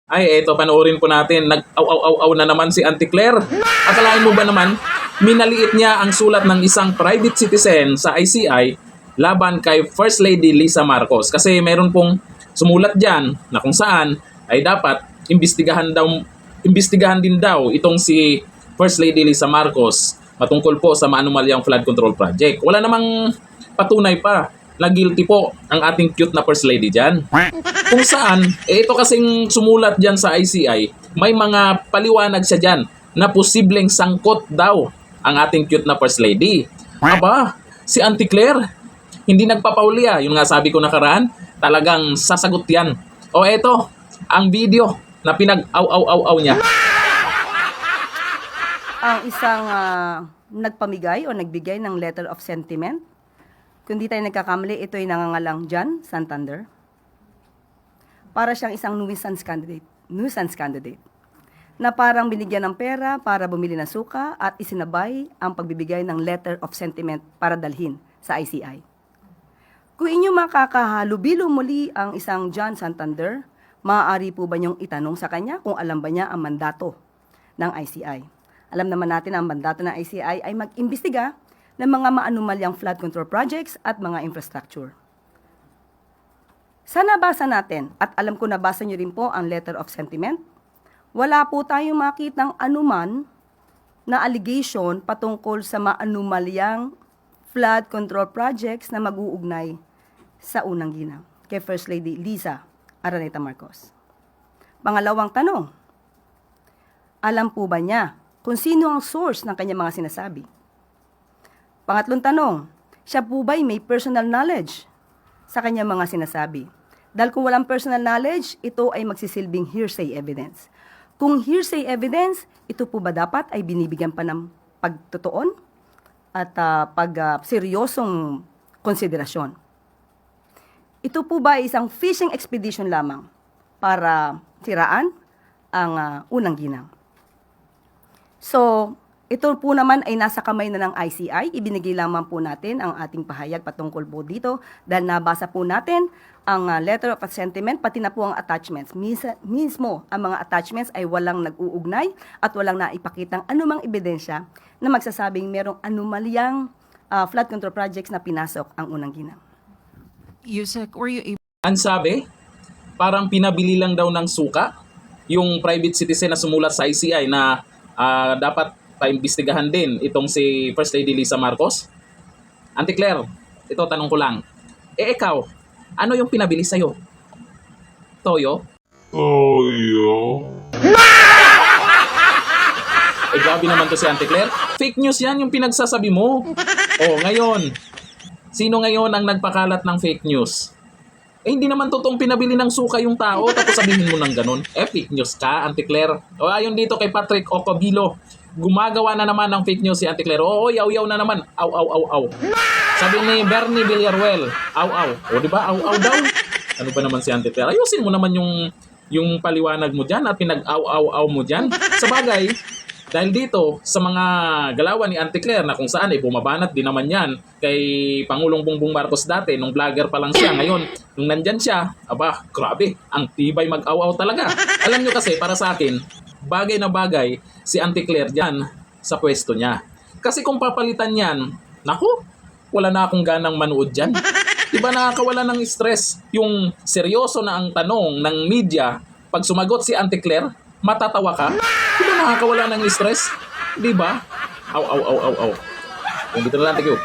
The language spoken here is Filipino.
Ay, eto, panoorin po natin. Nag-aw-aw-aw na naman si Auntie Claire. Akalain mo ba naman, minaliit niya ang sulat ng isang private citizen sa ICI laban kay First Lady Lisa Marcos. Kasi meron pong sumulat dyan na kung saan ay dapat imbestigahan din daw itong si First Lady Lisa Marcos patungkol po sa maanumalyang flood control project. Wala namang patunay pa na guilty po ang ating cute na First Lady dyan. Kung saan, ito kasing sumulat dyan sa ICI, may mga paliwanag siya dyan na posibleng sangkot daw ang ating cute na First Lady. Aba, si Auntie Claire, hindi nagpapauli ah. Yung nga sabi ko nakaraan, talagang sasagot yan. O eto, ang video na pinag-aw-aw-aw-aw niya. Ang isang nagpamigay o nagbigay ng letter of sentiment. Kung di tayo nagkakamali, ito ay nangangalang John Santander. Para siyang isang nuisance candidate na parang binigyan ng pera para bumili ng suka at isinabay ang pagbibigay ng letter of sentiment para dalhin sa ICI. Kung inyo makakahalubilo muli ang isang John Santander, maaari po ba niyong itanong sa kanya kung alam ba niya ang mandato ng ICI? Alam naman natin ang mandato ng ICI ay mag-imbestiga ng mga maanumalyang flood control projects at mga infrastructure. Sa nabasa natin, at alam ko nabasa niyo rin po ang letter of sentiment, wala po tayong makitang anuman na allegation patungkol sa maanumalyang flood control projects na mag-uugnay sa unang ginang kay First Lady Lisa Araneta Marcos. Pangalawang tanong, alam po ba niya kung sino ang source ng kanyang mga sinasabi? Pangatlong tanong, siya po ba'y may personal knowledge sa kanyang mga sinasabi? Dahil kung walang personal knowledge, ito ay magsisilbing hearsay evidence. Kung hearsay evidence, ito po ba dapat ay binibigyan pa ng pagtutuon at seryosong konsiderasyon? Ito po ba ay isang fishing expedition lamang para siraan ang unang ginang? So, ito po naman ay nasa kamay na ng ICI. Ibinigay lamang po natin ang ating pahayag patungkol po dito dahil nabasa po natin ang letter of sentiment, pati na po ang attachments. Mismo, ang mga attachments ay walang nag-uugnay at walang naipakitang anumang ebidensya na magsasabing merong anumalyang flood control projects na pinasok ang unang ginang. Yusek, were you able... Ang sabi, parang pinabili lang daw ng suka yung private citizen na sumulat sa ICI na dapat paimbestigahan din itong si First Lady Lisa Marcos? Auntie Claire, ito tanong ko lang. Ikaw, ano yung pinabili sa'yo? Toyo? Toyo? Grabe naman to si Auntie Claire. Fake news yan yung pinagsasabi mo. Ngayon, sino ngayon ang nagpakalat ng fake news? Hindi naman totoong pinabili ng suka yung tao tapos sabihin mo ng ganun. Fake news ka, Auntie Claire. Ayon dito kay Patrick Ocobilo, gumagawa na naman ng fake news si Auntie Claire. Yaw-yaw na naman. Aw-aw-aw-aw. Sabi ni Bernie Villaruel, aw-aw. Di ba? Aw-aw daw. Ano ba naman si Auntie Claire? Ayusin mo naman yung paliwanag mo dyan at pinag-aw-aw-aw mo dyan. Sa bagay, dahil dito, sa mga galawan ni Auntie Claire na kung saan bumabanat din naman yan kay Pangulong Bongbong Marcos dati, nung vlogger pa lang siya. Ngayon, nung nandyan siya, grabe, ang tibay mag-aw-aw talaga. Alam nyo kasi, para sa akin, bagay na bagay si Auntie Claire dyan sa pwesto niya. Kasi kung papalitan yan, naku, wala na akong ganang manood dyan. Diba nakakawala ng stress? Yung seryoso na ang tanong ng media, pag sumagot si Auntie Claire, matatawa ka? Diba nakakawala ng stress? Diba? Aw. Dito na lang, thank you.